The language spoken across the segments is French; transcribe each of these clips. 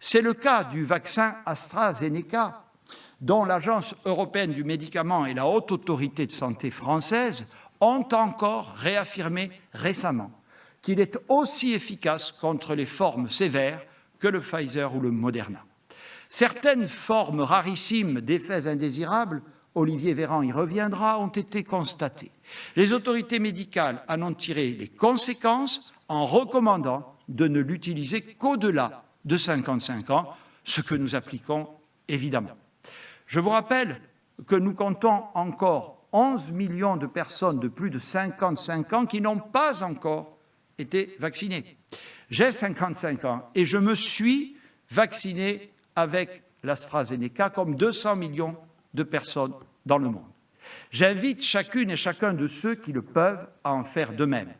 C'est le cas du vaccin AstraZeneca, dont l'Agence européenne du médicament et la Haute Autorité de santé française ont encore réaffirmé récemment qu'il est aussi efficace contre les formes sévères que le Pfizer ou le Moderna. Certaines formes rarissimes d'effets indésirables, Olivier Véran y reviendra, ont été constatées. Les autorités médicales en ont tiré les conséquences en recommandant de ne l'utiliser qu'au-delà de 55 ans, ce que nous appliquons évidemment. Je vous rappelle que nous comptons encore 11 millions de personnes de plus de 55 ans qui n'ont pas encore été vaccinées. J'ai 55 ans et je me suis vacciné avec l'AstraZeneca, comme 200 millions de personnes dans le monde. J'invite chacune et chacun de ceux qui le peuvent à en faire de même.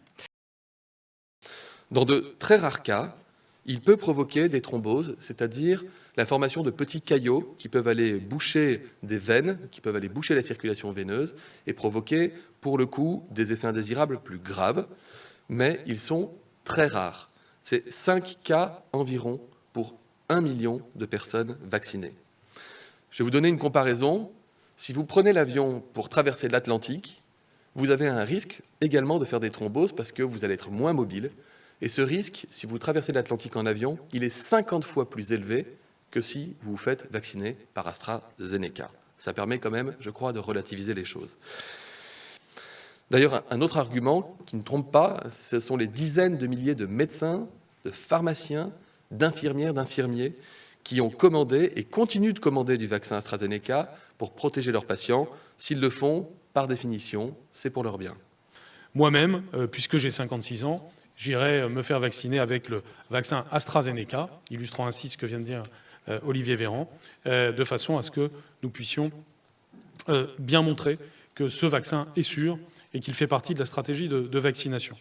Dans de très rares cas, il peut provoquer des thromboses, c'est-à-dire la formation de petits caillots qui peuvent aller boucher des veines, qui peuvent aller boucher la circulation veineuse et provoquer, pour le coup, des effets indésirables plus graves. Mais ils sont très rares. C'est 5 cas environ pour 1 million de personnes vaccinées. Je vais vous donner une comparaison. Si vous prenez l'avion pour traverser l'Atlantique, vous avez un risque également de faire des thromboses parce que vous allez être moins mobile. Et ce risque, si vous traversez l'Atlantique en avion, il est 50 fois plus élevé que si vous vous faites vacciner par AstraZeneca. Ça permet quand même, je crois, de relativiser les choses. D'ailleurs, un autre argument qui ne trompe pas, ce sont les dizaines de milliers de médecins, de pharmaciens, d'infirmières, d'infirmiers qui ont commandé et continuent de commander du vaccin AstraZeneca pour protéger leurs patients. S'ils le font, par définition, c'est pour leur bien. Moi-même, puisque j'ai 56 ans, j'irai me faire vacciner avec le vaccin AstraZeneca, illustrant ainsi ce que vient de dire Olivier Véran, de façon à ce que nous puissions bien montrer que ce vaccin est sûr et qu'il fait partie de la stratégie de vaccination.